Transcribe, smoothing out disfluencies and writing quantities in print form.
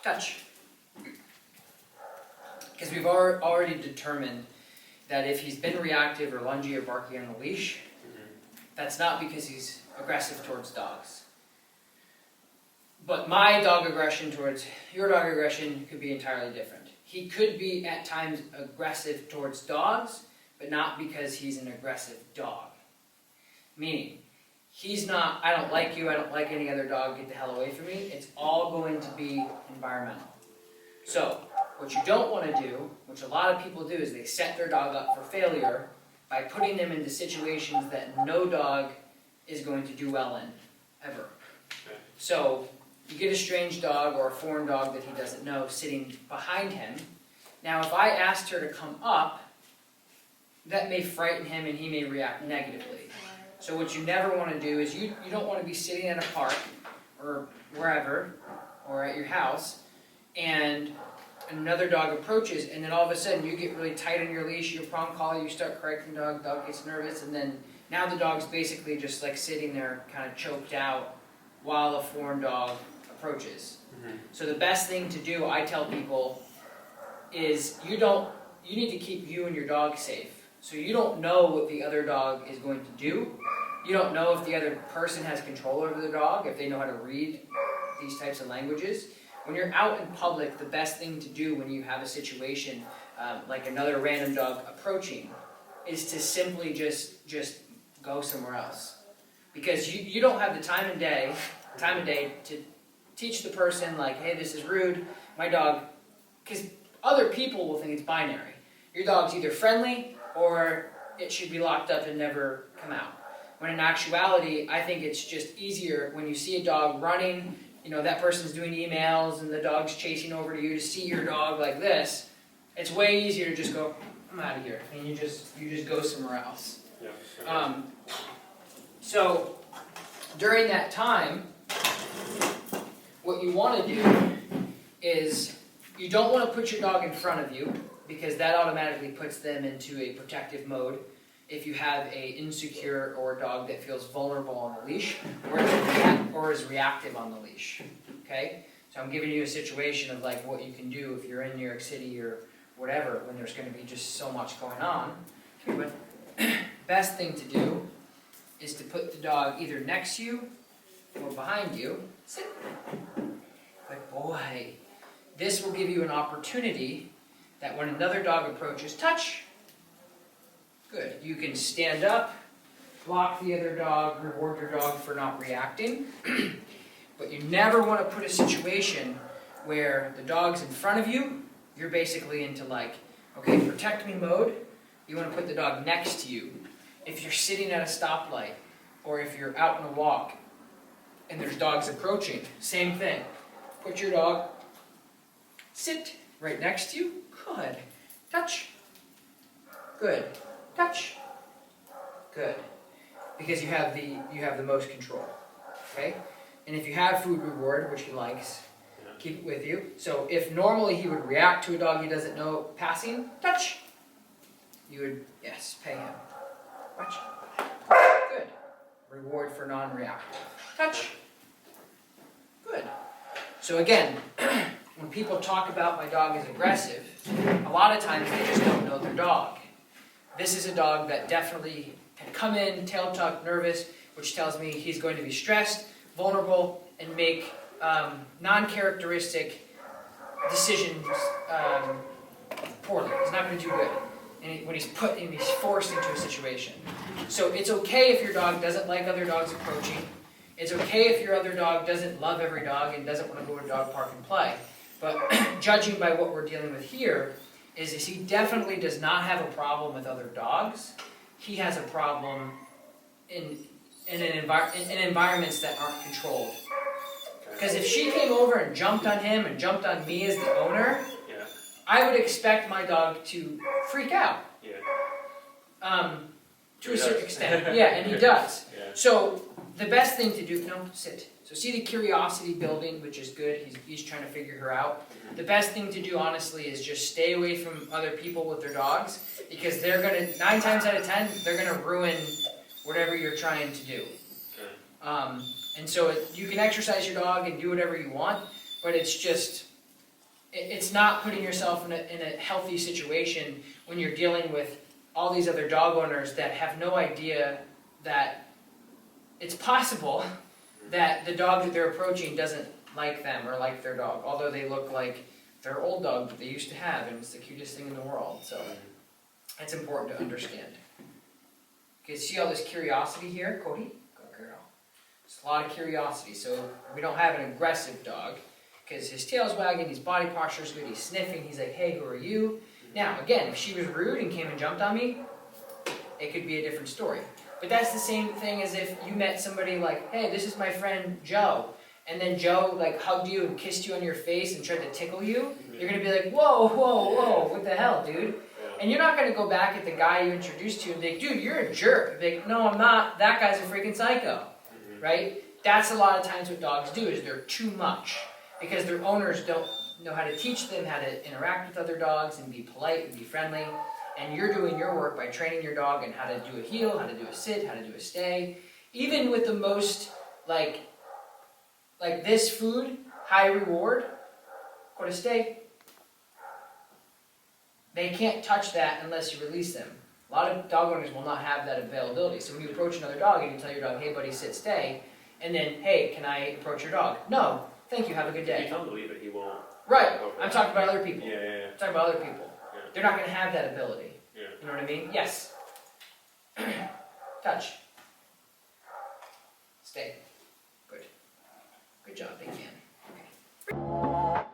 touch. Because we've already determined that if he's been reactive or lungy or barky on the leash, that's not because he's aggressive towards dogs. But my dog aggression towards your dog aggression could be entirely different. He could be at times aggressive towards dogs, but not because he's an aggressive dog. Meaning, he's not, I don't like you, I don't like any other dog, get the hell away from me. It's all going to be environmental. So, what you don't want to do, which a lot of people do, is they set their dog up for failure by putting them into situations that no dog is going to do well in, ever. Okay. So, you get a strange dog or a foreign dog that he doesn't know sitting behind him. Now, if I asked her to come up, that may frighten him and he may react negatively. So what you never want to do is you don't want to be sitting in a park or wherever, or at your house, and another dog approaches, and then all of a sudden you get really tight on your leash, you prong collar, you start correcting the dog gets nervous, and then now the dog's basically just like sitting there kind of choked out while a foreign dog approaches. So the best thing to do, I tell people, is you need to keep you and your dog safe. So you don't know what the other dog is going to do. You don't know if the other person has control over the dog, if they know how to read these types of languages. When you're out in public, the best thing to do when you have a situation like another random dog approaching is to simply just go somewhere else. Because you don't have the time of day to teach the person like, hey, this is rude, my dog, because other people will think it's binary. Your dog's either friendly or it should be locked up and never come out. When in actuality, I think it's just easier when you see a dog running, that person's doing emails and the dog's chasing over to you, to see your dog like this, it's way easier to just go, I'm out of here, and you just go somewhere else. Yeah. Okay. So during that time, what you want to do is you don't want to put your dog in front of you, because that automatically puts them into a protective mode if you have a insecure or a dog that feels vulnerable on the leash or is reactive on the leash. Okay? So I'm giving you a situation of like what you can do if you're in New York City or whatever when there's going to be just so much going on. But best thing to do is to put the dog either next to you or behind you. Sit. Good boy. This will give you an opportunity that when another dog approaches, touch. Good. You can stand up, block the other dog, reward your dog for not reacting. But you never want to put a situation where the dog's in front of you, you're basically into like, okay, protect me mode. You want to put the dog next to you. If you're sitting at a stoplight, or if you're out on a walk, and there's dogs approaching, same thing. Put your dog, sit right next to you. Good. Touch. Good. Touch. Good. Because you have the most control. Okay? And if you have food reward, which he likes, keep it with you. So if normally he would react to a dog he doesn't know passing, touch. You would, yes, pay him. Watch. Good. Reward for non-reactive. Touch. Good. So again, when people talk about my dog is aggressive, a lot of times they just don't know their dog. This is a dog that definitely can come in, tail tucked, nervous, which tells me he's going to be stressed, vulnerable, and make non-characteristic decisions poorly. He's not going to do good when he's forced into a situation. So it's okay if your dog doesn't like other dogs approaching. It's okay if your other dog doesn't love every dog and doesn't want to go to a dog park and play. But judging by what we're dealing with here, is he definitely does not have a problem with other dogs. He has a problem in environments that aren't controlled. Because if she came over and jumped on him and jumped on me as the owner, I would expect my dog to freak out. To a certain extent. Yeah, and he does. So the best thing to do, sit. So see the curiosity building, which is good. He's trying to figure her out. The best thing to do, honestly, is just stay away from other people with their dogs, because they're going to, 9 times out of 10, they're going to ruin whatever you're trying to do. And so you can exercise your dog and do whatever you want, but it's just, it's not putting yourself in a healthy situation when you're dealing with all these other dog owners that have no idea that it's possible that the dog that they're approaching doesn't like them or like their dog, although they look like their old dog that they used to have, and it's the cutest thing in the world. So it's important to understand. Okay, see all this curiosity here, Cody? Good girl. It's a lot of curiosity. So we don't have an aggressive dog because his tail's wagging, his body posture's good, he's sniffing, he's like, hey, who are you? Now, again, if she was rude and came and jumped on me, it could be a different story. But that's the same thing as if you met somebody like, hey, this is my friend Joe, and then Joe like hugged you and kissed you on your face and tried to tickle you, you're going to be like, whoa, whoa, whoa, what the hell, dude? And you're not going to go back at the guy you introduced to and be like, dude, you're a jerk. Be like, no, I'm not. That guy's a freaking psycho, right? That's a lot of times what dogs do, is they're too much because their owners don't know how to teach them how to interact with other dogs and be polite and be friendly. And you're doing your work by training your dog in how to do a heel, how to do a sit, how to do a stay. Even with the most, like this food, high reward, go to stay. They can't touch that unless you release them. A lot of dog owners will not have that availability. So when you approach another dog and you tell your dog, hey buddy, sit, stay, and then, hey, can I approach your dog? No, thank you, have a good day. If you tell him to leave it, he won't. Right, I'm talking about other people. Yeah. I'm talking about other people. Yeah. They're not going to have that ability. Yeah. You know what I mean? Yes. Touch. Stay. Good. Good job, big man. Okay.